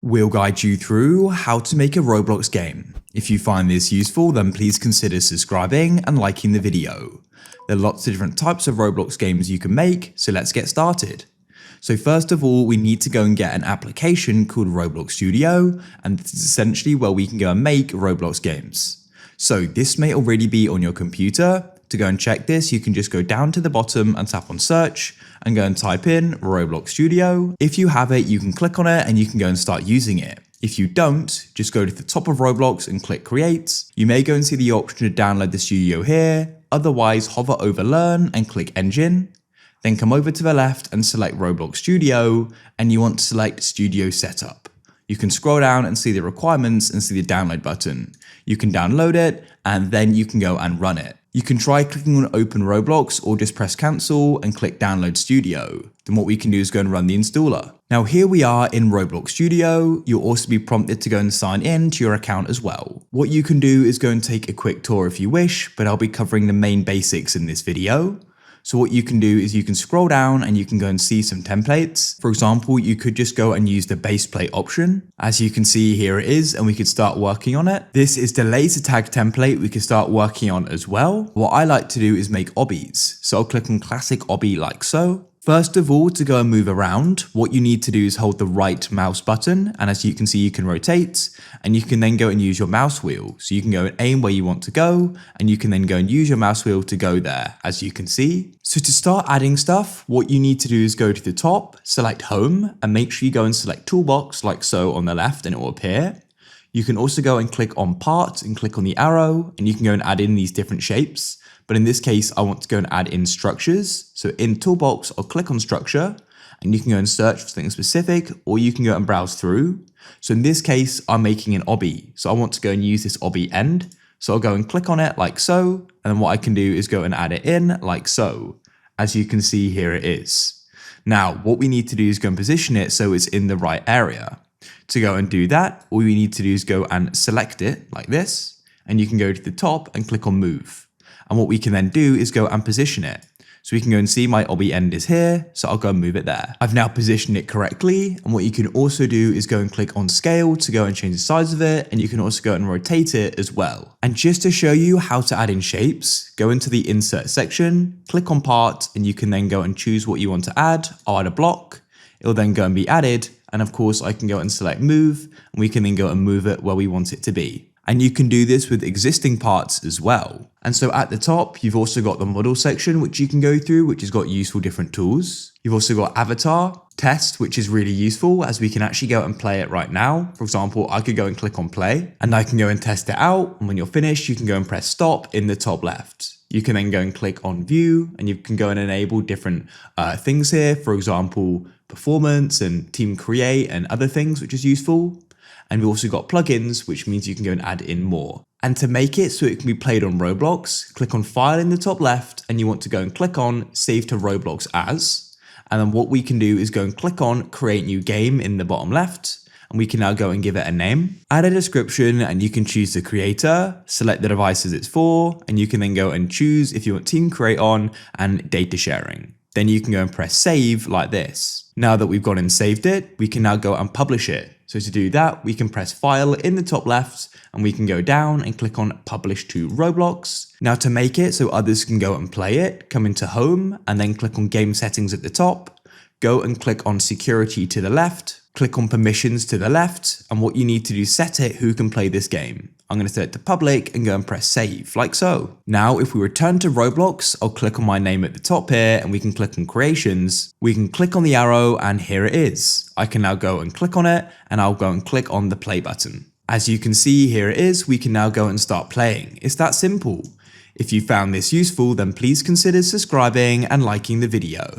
We'll guide you through how to make a Roblox game. If you find this useful, then please consider subscribing and liking the video. There are lots of different types of Roblox games you can make, so let's get started. So first of all, we need to go and get an application called Roblox Studio, and this is essentially where we can go and make Roblox games. So this may already be on your computer. To go and check this, you can just go down to the bottom and tap on search and go and type in Roblox Studio. If you have it, you can click on it and you can go and start using it. If you don't, just go to the top of Roblox and click Create. You may go and see the option to download the studio here. Otherwise, hover over Learn and click Engine. Then come over to the left and select Roblox Studio, and you want to select Studio Setup. You can scroll down and see the requirements and see the download button. You can download it and then you can go and run it. You can try clicking on Open Roblox or just press Cancel and click Download Studio. Then what we can do is go and run the installer. Now here we are in Roblox Studio. You'll also be prompted to go and sign in to your account as well. What you can do is go and take a quick tour if you wish, but I'll be covering the main basics in this video. So what you can do is you can scroll down and you can go and see some templates. For example, you could just go and use the base plate option. As you can see, here it is, and we could start working on it. This is the laser tag template we could start working on as well. What I like to do is make obbies. So I'll click on classic obby like so. First of all, to go and move around, what you need to do is hold the right mouse button, and as you can see, you can rotate, and you can then go and use your mouse wheel. So you can go and aim where you want to go, and you can then go and use your mouse wheel to go there, as you can see. So to start adding stuff, what you need to do is go to the top, select Home, and make sure you go and select Toolbox like so on the left, and it will appear. You can also go and click on Part and click on the arrow, and you can go and add in these different shapes. But in this case, I want to go and add in structures. So in Toolbox, I'll click on Structure, and you can go and search for something specific, or you can go and browse through. So in this case, I'm making an obby. So I want to go and use this obby end. So I'll go and click on it like so, and then what I can do is go and add it in like so. As you can see, here it is. Now, what we need to do is go and position it so it's in the right area. To go and do that, all we need to do is go and select it like this, and you can go to the top and click on Move. And what we can then do is go and position it. So we can go and see my obby end is here, so I'll go and move it there. I've now positioned it correctly, and what you can also do is go and click on scale to go and change the size of it, and you can also go and rotate it as well. And just to show you how to add in shapes, go into the insert section, click on part, and you can then go and choose what you want to add. I'll add a block, it'll then go and be added, and of course I can go and select move, and we can then go and move it where we want it to be. And you can do this with existing parts as well. And so at the top, you've also got the model section, which you can go through, which has got useful different tools. You've also got avatar, test, which is really useful as we can actually go and play it right now. For example, I could go and click on play and I can go and test it out. And when you're finished, you can go and press stop in the top left. You can then go and click on view and you can go and enable different things here. For example, performance and team create and other things, which is useful. And we've also got plugins, which means you can go and add in more. And to make it so it can be played on Roblox, click on File in the top left, and you want to go and click on Save to Roblox As. And then what we can do is go and click on Create New Game in the bottom left, and we can now go and give it a name. Add a description, and you can choose the creator, select the devices it's for, and you can then go and choose if you want Team Create On and data sharing. Then you can go and press Save like this. Now that we've gone and saved it, we can now go and publish it. So to do that, we can press File in the top left and we can go down and click on Publish to Roblox. Now to make it so others can go and play it, come into Home and then click on Game Settings at the top. Go and click on Security to the left. Click on Permissions to the left. And what you need to do is set it who can play this game. I'm going to set it to public and go and press save like so. Now, if we return to Roblox, I'll click on my name at the top here and we can click on creations. We can click on the arrow and here it is. I can now go and click on it and I'll go and click on the play button. As you can see, here it is. We can now go and start playing. It's that simple. If you found this useful, then please consider subscribing and liking the video.